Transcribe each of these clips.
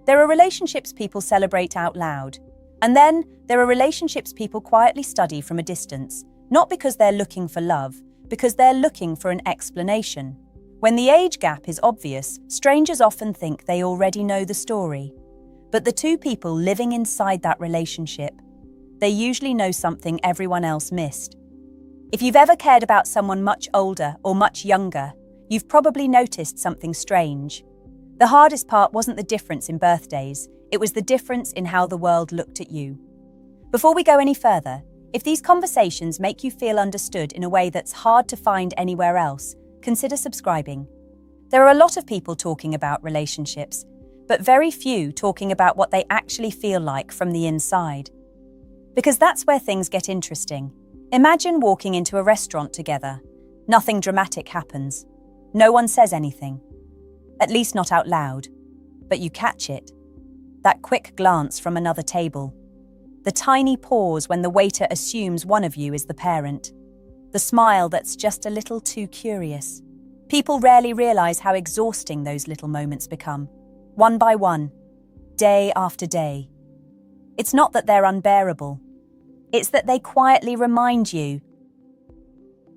There are relationships people celebrate out loud. And then there are relationships people quietly study from a distance, not because they're looking for love, because they're looking for an explanation. When the age gap is obvious, strangers often think they already know the story. But the two people living inside that relationship, they usually know something everyone else missed. If you've ever cared about someone much older or much younger, you've probably noticed something strange. The hardest part wasn't the difference in birthdays, it was the difference in how the world looked at you. Before we go any further, if these conversations make you feel understood in a way that's hard to find anywhere else, consider subscribing. There are a lot of people talking about relationships, but very few talking about what they actually feel like from the inside. Because that's where things get interesting. Imagine walking into a restaurant together. Nothing dramatic happens. No one says anything. At least not out loud. But you catch it. That quick glance from another table. The tiny pause when the waiter assumes one of you is the parent. The smile that's just a little too curious. People rarely realize how exhausting those little moments become. One by one. Day after day. It's not that they're unbearable. It's that they quietly remind you,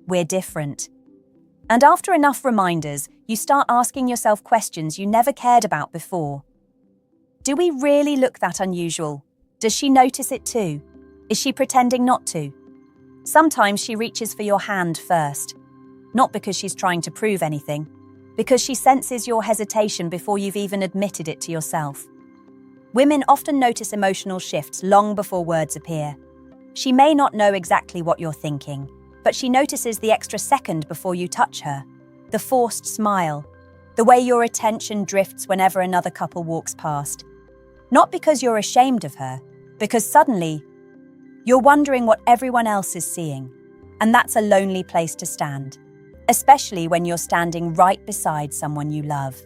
we're different. And after enough reminders, you start asking yourself questions you never cared about before. Do we really look that unusual? Does she notice it too? Is she pretending not to? Sometimes she reaches for your hand first. Not because she's trying to prove anything, because she senses your hesitation before you've even admitted it to yourself. Women often notice emotional shifts long before words appear. She may not know exactly what you're thinking, but she notices the extra second before you touch her, the forced smile, the way your attention drifts whenever another couple walks past. Not because you're ashamed of her, because suddenly, you're wondering what everyone else is seeing, and that's a lonely place to stand, especially when you're standing right beside someone you love.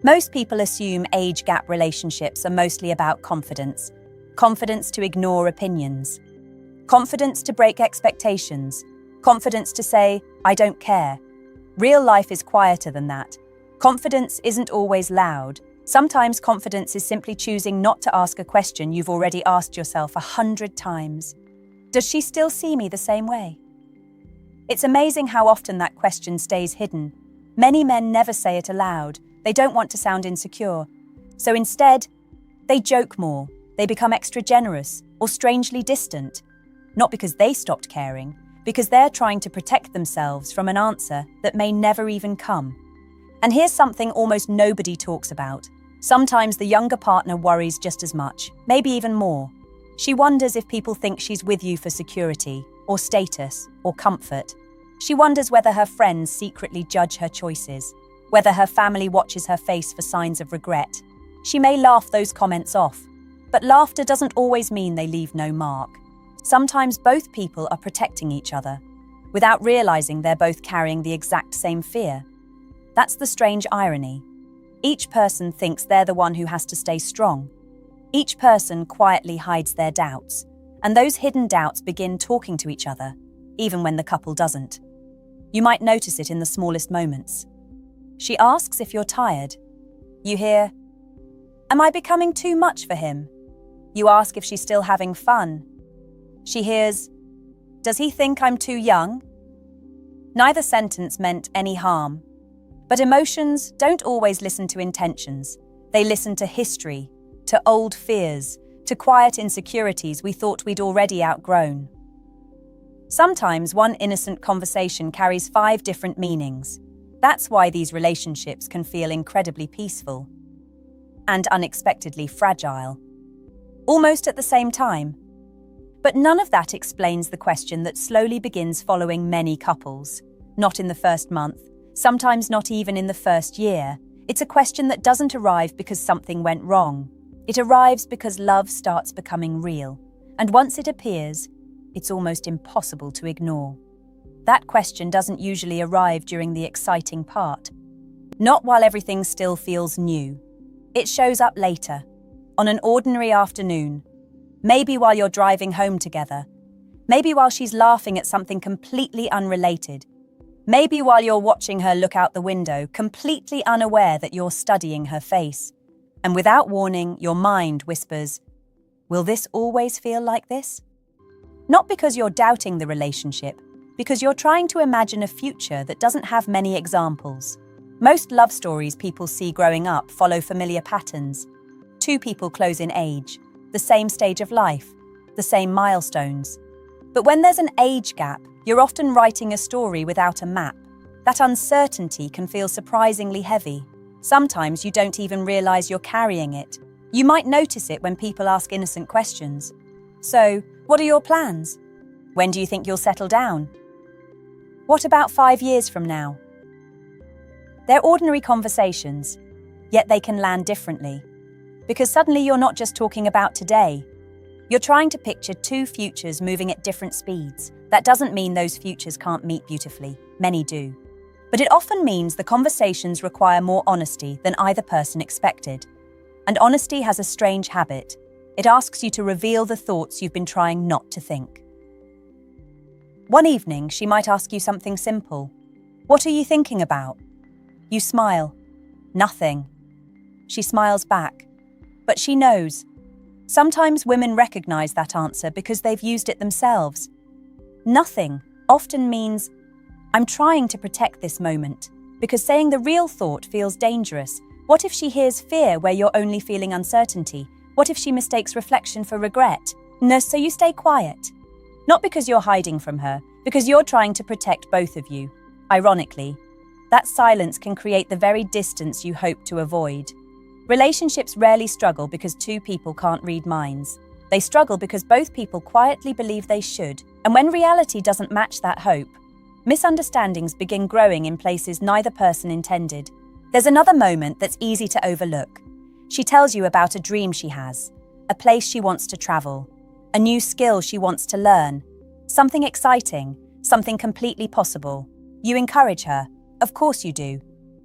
Most people assume age gap relationships are mostly about confidence. Confidence to ignore opinions. Confidence to break expectations. Confidence to say, I don't care. Real life is quieter than that. Confidence isn't always loud. Sometimes confidence is simply choosing not to ask a question you've already asked yourself 100 times. Does she still see me the same way? It's amazing how often that question stays hidden. Many men never say it aloud. They don't want to sound insecure. So instead, they joke more. They become extra generous or strangely distant. Not because they stopped caring, because they're trying to protect themselves from an answer that may never even come. And here's something almost nobody talks about. Sometimes the younger partner worries just as much, maybe even more. She wonders if people think she's with you for security, or status, or comfort. She wonders whether her friends secretly judge her choices, whether her family watches her face for signs of regret. She may laugh those comments off, but laughter doesn't always mean they leave no mark. Sometimes both people are protecting each other, without realizing they're both carrying the exact same fear. That's the strange irony. Each person thinks they're the one who has to stay strong. Each person quietly hides their doubts, and those hidden doubts begin talking to each other, even when the couple doesn't. You might notice it in the smallest moments. She asks if you're tired. You hear, "Am I becoming too much for him?" You ask if she's still having fun. She hears, "Does he think I'm too young?" Neither sentence meant any harm. But emotions don't always listen to intentions. They listen to history, to old fears, to quiet insecurities we thought we'd already outgrown. Sometimes one innocent conversation carries 5 different meanings. That's why these relationships can feel incredibly peaceful and unexpectedly fragile, almost at the same time. But none of that explains the question that slowly begins following many couples. Not in the first month, sometimes not even in the first year. It's a question that doesn't arrive because something went wrong. It arrives because love starts becoming real. And once it appears, it's almost impossible to ignore. That question doesn't usually arrive during the exciting part. Not while everything still feels new. It shows up later, on an ordinary afternoon. Maybe while you're driving home together. Maybe while she's laughing at something completely unrelated. Maybe while you're watching her look out the window, completely unaware that you're studying her face. And without warning, your mind whispers, "Will this always feel like this?" Not because you're doubting the relationship, because you're trying to imagine a future that doesn't have many examples. Most love stories people see growing up follow familiar patterns. Two people close in age, the same stage of life, the same milestones. But when there's an age gap, you're often writing a story without a map. That uncertainty can feel surprisingly heavy. Sometimes you don't even realize you're carrying it. You might notice it when people ask innocent questions. So, what are your plans? When do you think you'll settle down? What about 5 years from now? They're ordinary conversations, yet they can land differently. Because suddenly you're not just talking about today. You're trying to picture two futures moving at different speeds. That doesn't mean those futures can't meet beautifully. Many do. But it often means the conversations require more honesty than either person expected. And honesty has a strange habit. It asks you to reveal the thoughts you've been trying not to think. One evening, she might ask you something simple. "What are you thinking about?" You smile. "Nothing." She smiles back. But she knows. Sometimes women recognize that answer because they've used it themselves. Nothing often means, "I'm trying to protect this moment," because saying the real thought feels dangerous. What if she hears fear where you're only feeling uncertainty? What if she mistakes reflection for regret? No, so you stay quiet. Not because you're hiding from her, because you're trying to protect both of you. Ironically, that silence can create the very distance you hope to avoid. Relationships rarely struggle because two people can't read minds. They struggle because both people quietly believe they should, and when reality doesn't match that hope, misunderstandings begin growing in places neither person intended. There's another moment that's easy to overlook. She tells you about a dream she has, a place she wants to travel, a new skill she wants to learn, something exciting, something completely possible. You encourage her, of course you do,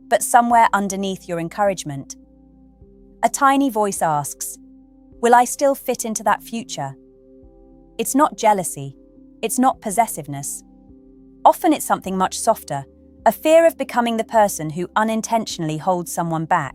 but somewhere underneath your encouragement, a tiny voice asks, "Will I still fit into that future?" It's not jealousy. It's not possessiveness. Often it's something much softer, a fear of becoming the person who unintentionally holds someone back.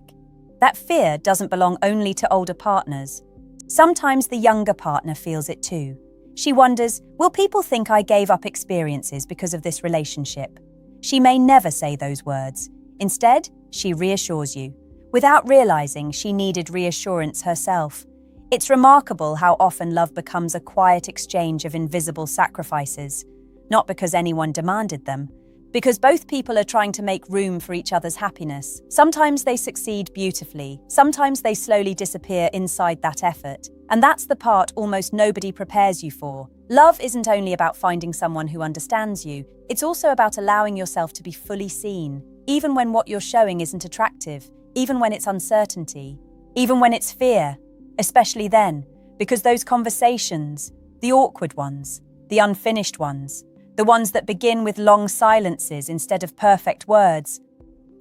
That fear doesn't belong only to older partners. Sometimes the younger partner feels it too. She wonders, will people think I gave up experiences because of this relationship? She may never say those words. Instead, she reassures you. Without realizing she needed reassurance herself. It's remarkable how often love becomes a quiet exchange of invisible sacrifices, not because anyone demanded them, because both people are trying to make room for each other's happiness. Sometimes they succeed beautifully, sometimes they slowly disappear inside that effort, and that's the part almost nobody prepares you for. Love isn't only about finding someone who understands you, it's also about allowing yourself to be fully seen, even when what you're showing isn't attractive. Even when it's uncertainty, even when it's fear, especially then, because those conversations, the awkward ones, the unfinished ones, the ones that begin with long silences instead of perfect words,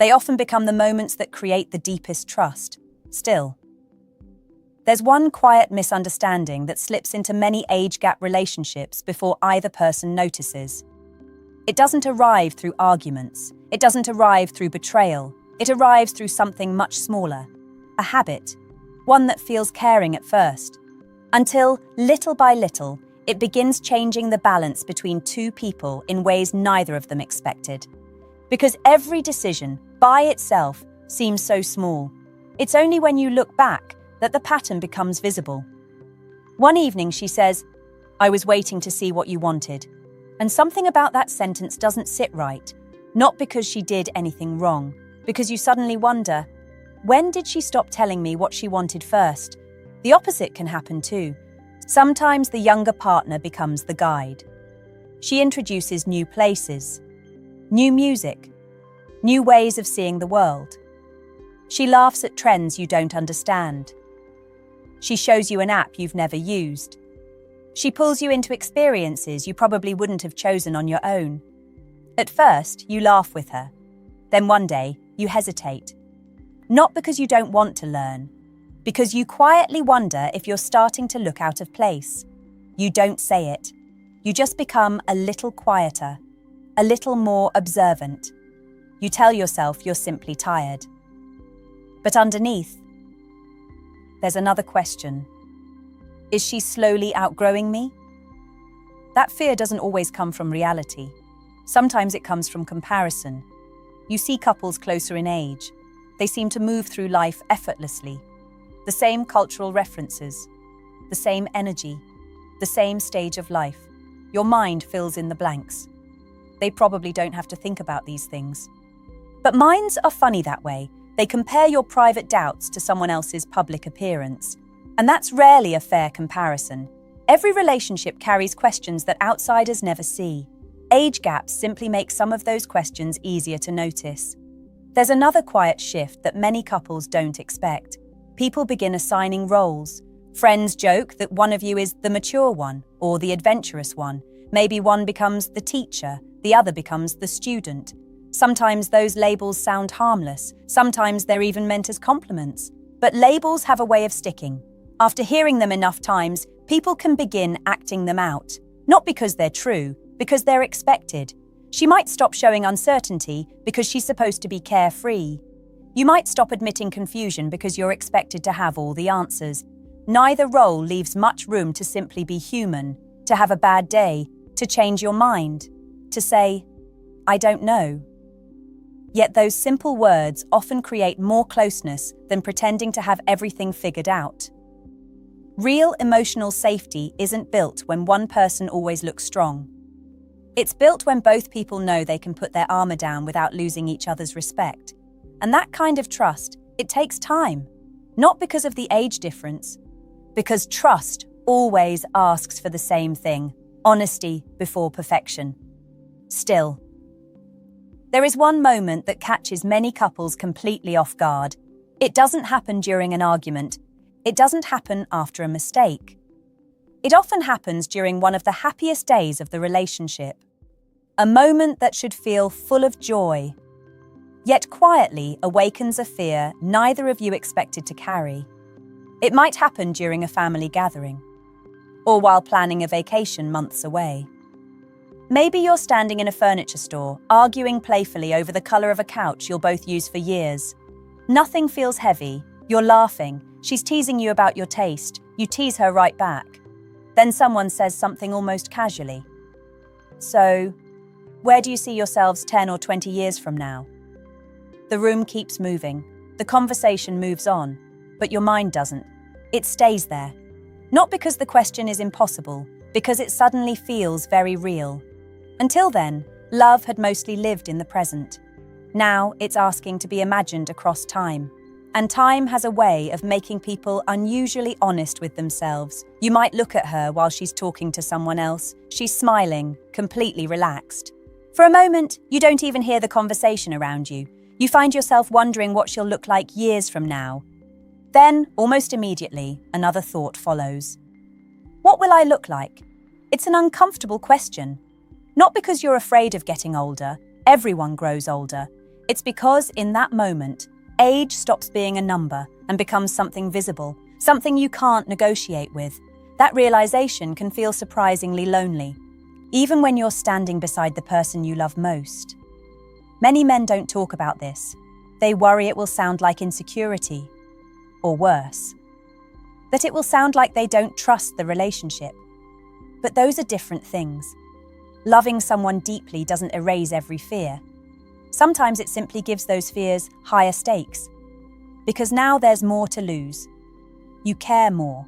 they often become the moments that create the deepest trust. Still, there's one quiet misunderstanding that slips into many age gap relationships before either person notices. It doesn't arrive through arguments. It doesn't arrive through betrayal. It arrives through something much smaller, a habit, one that feels caring at first, until, little by little, it begins changing the balance between two people in ways neither of them expected. Because every decision, by itself, seems so small. It's only when you look back that the pattern becomes visible. One evening she says, "I was waiting to see what you wanted." And something about that sentence doesn't sit right, not because she did anything wrong, because you suddenly wonder, when did she stop telling me what she wanted first? The opposite can happen too. Sometimes the younger partner becomes the guide. She introduces new places, new music, new ways of seeing the world. She laughs at trends you don't understand. She shows you an app you've never used. She pulls you into experiences you probably wouldn't have chosen on your own. At first, you laugh with her. Then one day, you hesitate. Not because you don't want to learn, because you quietly wonder if you're starting to look out of place. You don't say it. You just become a little quieter, a little more observant. You tell yourself you're simply tired. But underneath, there's another question. Is she slowly outgrowing me? That fear doesn't always come from reality. Sometimes it comes from comparison. You see couples closer in age. They seem to move through life effortlessly. The same cultural references, the same energy, the same stage of life. Your mind fills in the blanks. They probably don't have to think about these things. But minds are funny that way. They compare your private doubts to someone else's public appearance. And that's rarely a fair comparison. Every relationship carries questions that outsiders never see. Age gaps simply make some of those questions easier to notice. There's another quiet shift that many couples don't expect. People begin assigning roles. Friends joke that one of you is the mature one or the adventurous one. Maybe one becomes the teacher, the other becomes the student. Sometimes those labels sound harmless. Sometimes they're even meant as compliments. But labels have a way of sticking. After hearing them enough times, people can begin acting them out. Not because they're true, because they're expected. She might stop showing uncertainty because she's supposed to be carefree. You might stop admitting confusion because you're expected to have all the answers. Neither role leaves much room to simply be human, to have a bad day, to change your mind, to say, "I don't know." Yet those simple words often create more closeness than pretending to have everything figured out. Real emotional safety isn't built when one person always looks strong. It's built when both people know they can put their armor down without losing each other's respect. And that kind of trust, it takes time. Not because of the age difference, because trust always asks for the same thing: honesty before perfection. Still, there is one moment that catches many couples completely off guard. It doesn't happen during an argument. It doesn't happen after a mistake. It often happens during one of the happiest days of the relationship. A moment that should feel full of joy, yet quietly awakens a fear neither of you expected to carry. It might happen during a family gathering, or while planning a vacation months away. Maybe you're standing in a furniture store, arguing playfully over the color of a couch you'll both use for years. Nothing feels heavy. You're laughing. She's teasing you about your taste. You tease her right back. Then someone says something almost casually. "So, where do you see yourselves 10 or 20 years from now?" The room keeps moving. The conversation moves on. But your mind doesn't. It stays there. Not because the question is impossible, because it suddenly feels very real. Until then, love had mostly lived in the present. Now it's asking to be imagined across time. And time has a way of making people unusually honest with themselves. You might look at her while she's talking to someone else. She's smiling, completely relaxed. For a moment, you don't even hear the conversation around you. You find yourself wondering what she'll look like years from now. Then, almost immediately, another thought follows. What will I look like? It's an uncomfortable question. Not because you're afraid of getting older. Everyone grows older. It's because in that moment, age stops being a number and becomes something visible, something you can't negotiate with. That realization can feel surprisingly lonely, even when you're standing beside the person you love most. Many men don't talk about this. They worry it will sound like insecurity, or worse, that it will sound like they don't trust the relationship. But those are different things. Loving someone deeply doesn't erase every fear. Sometimes it simply gives those fears higher stakes. Because now there's more to lose. You care more.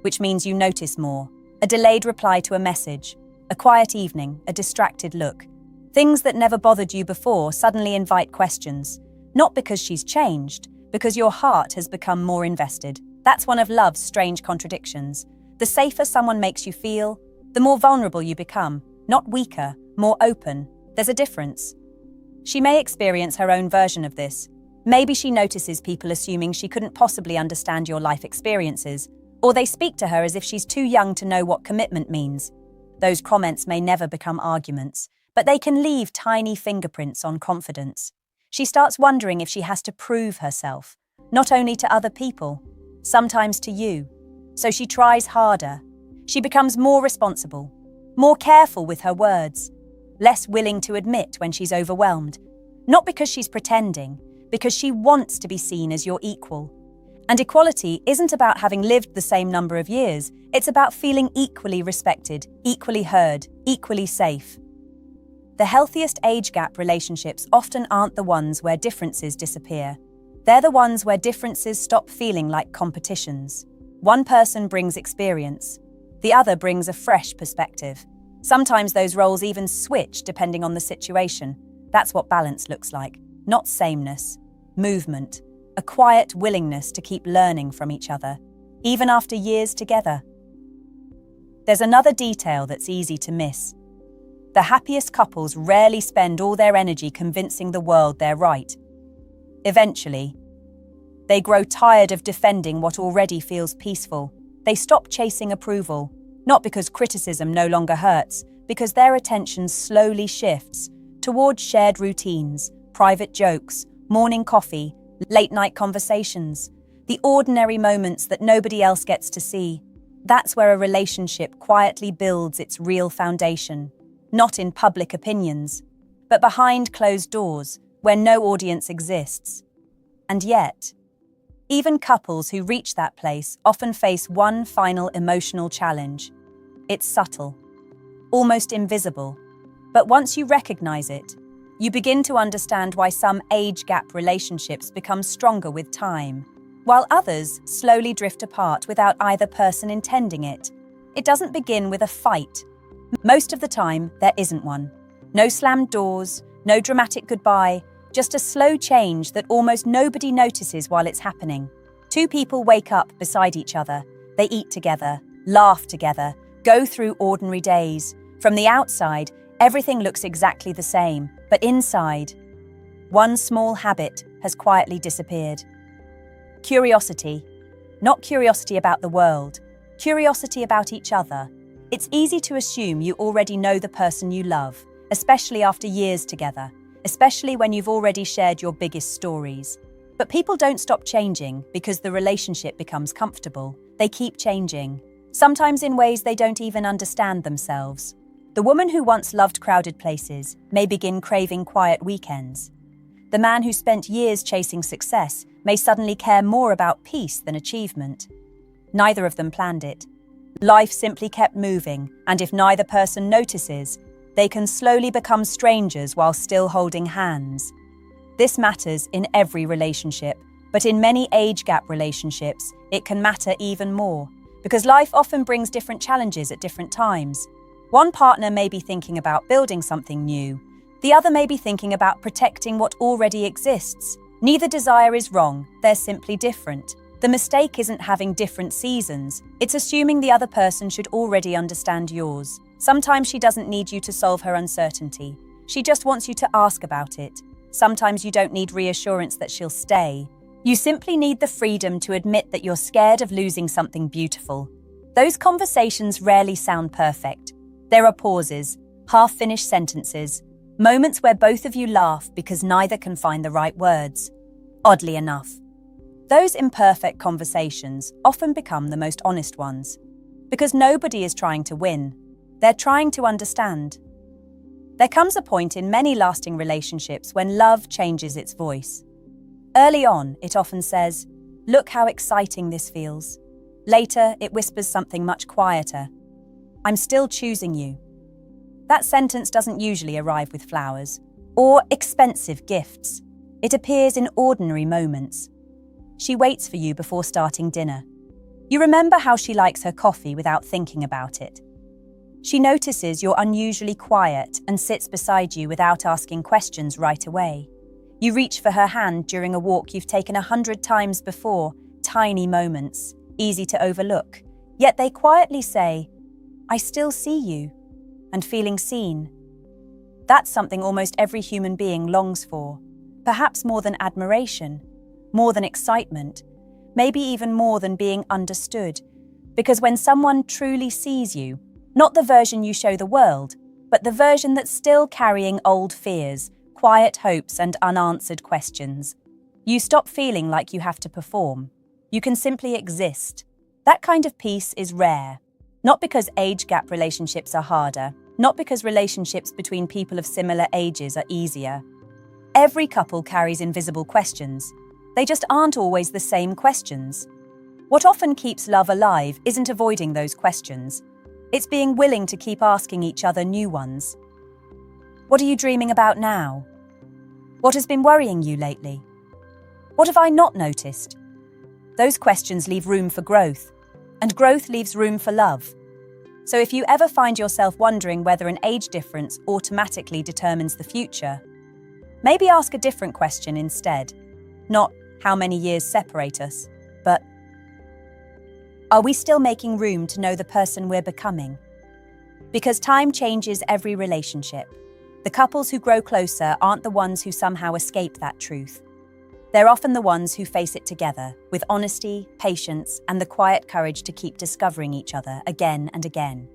Which means you notice more. A delayed reply to a message. A quiet evening. A distracted look. Things that never bothered you before suddenly invite questions. Not because she's changed, because your heart has become more invested. That's one of love's strange contradictions. The safer someone makes you feel, the more vulnerable you become. Not weaker, more open. There's a difference. She may experience her own version of this. Maybe she notices people assuming she couldn't possibly understand your life experiences, or they speak to her as if she's too young to know what commitment means. Those comments may never become arguments, but they can leave tiny fingerprints on confidence. She starts wondering if she has to prove herself, not only to other people, sometimes to you. So she tries harder. She becomes more responsible, more careful with her words, less willing to admit when she's overwhelmed. Not because she's pretending, because she wants to be seen as your equal. And equality isn't about having lived the same number of years, it's about feeling equally respected, equally heard, equally safe. The healthiest age gap relationships often aren't the ones where differences disappear. They're the ones where differences stop feeling like competitions. One person brings experience, the other brings a fresh perspective. Sometimes those roles even switch depending on the situation. That's what balance looks like, not sameness. Movement, a quiet willingness to keep learning from each other, even after years together. There's another detail that's easy to miss. The happiest couples rarely spend all their energy convincing the world they're right. Eventually, they grow tired of defending what already feels peaceful. They stop chasing approval, not because criticism no longer hurts, because their attention slowly shifts towards shared routines, private jokes, morning coffee, late-night conversations, the ordinary moments that nobody else gets to see. That's where a relationship quietly builds its real foundation, not in public opinions, but behind closed doors where no audience exists. And yet, even couples who reach that place often face one final emotional challenge. It's subtle, almost invisible, but once you recognize it, you begin to understand why some age gap relationships become stronger with time, while others slowly drift apart without either person intending it. It doesn't begin with a fight. Most of the time, there isn't one. No slammed doors, no dramatic goodbye, just a slow change that almost nobody notices while it's happening. Two people wake up beside each other. They eat together, laugh together, go through ordinary days. From the outside, everything looks exactly the same, but inside, one small habit has quietly disappeared. Curiosity. Not curiosity about the world, curiosity about each other. It's easy to assume you already know the person you love, especially after years together, especially when you've already shared your biggest stories. But people don't stop changing because the relationship becomes comfortable. They keep changing, sometimes in ways they don't even understand themselves. The woman who once loved crowded places may begin craving quiet weekends. The man who spent years chasing success may suddenly care more about peace than achievement. Neither of them planned it. Life simply kept moving, and if neither person notices, they can slowly become strangers while still holding hands. This matters in every relationship, but in many age gap relationships, it can matter even more, because life often brings different challenges at different times. One partner may be thinking about building something new. The other may be thinking about protecting what already exists. Neither desire is wrong, they're simply different. The mistake isn't having different seasons, it's assuming the other person should already understand yours. Sometimes she doesn't need you to solve her uncertainty. She just wants you to ask about it. Sometimes you don't need reassurance that she'll stay. You simply need the freedom to admit that you're scared of losing something beautiful. Those conversations rarely sound perfect. There are pauses, half-finished sentences, moments where both of you laugh because neither can find the right words. Oddly enough, those imperfect conversations often become the most honest ones, because nobody is trying to win. They're trying to understand. There comes a point in many lasting relationships when love changes its voice. Early on, it often says, "Look how exciting this feels." Later, it whispers something much quieter. "I'm still choosing you." That sentence doesn't usually arrive with flowers or expensive gifts. It appears in ordinary moments. She waits for you before starting dinner. You remember how she likes her coffee without thinking about it. She notices you're unusually quiet and sits beside you without asking questions right away. You reach for her hand during a walk you've taken 100 times before, tiny moments, easy to overlook. Yet they quietly say, "I still see you," and feeling seen. That's something almost every human being longs for, perhaps more than admiration, more than excitement, maybe even more than being understood. Because when someone truly sees you, not the version you show the world, but the version that's still carrying old fears, quiet hopes, and unanswered questions, you stop feeling like you have to perform. You can simply exist. That kind of peace is rare. Not because age gap relationships are harder, not because relationships between people of similar ages are easier. Every couple carries invisible questions. They just aren't always the same questions. What often keeps love alive isn't avoiding those questions. It's being willing to keep asking each other new ones. What are you dreaming about now? What has been worrying you lately? What have I not noticed? Those questions leave room for growth, and growth leaves room for love. So if you ever find yourself wondering whether an age difference automatically determines the future, maybe ask a different question instead. Not how many years separate us, but are we still making room to know the person we're becoming? Because time changes every relationship. The couples who grow closer aren't the ones who somehow escape that truth. They're often the ones who face it together, with honesty, patience, and the quiet courage to keep discovering each other again and again.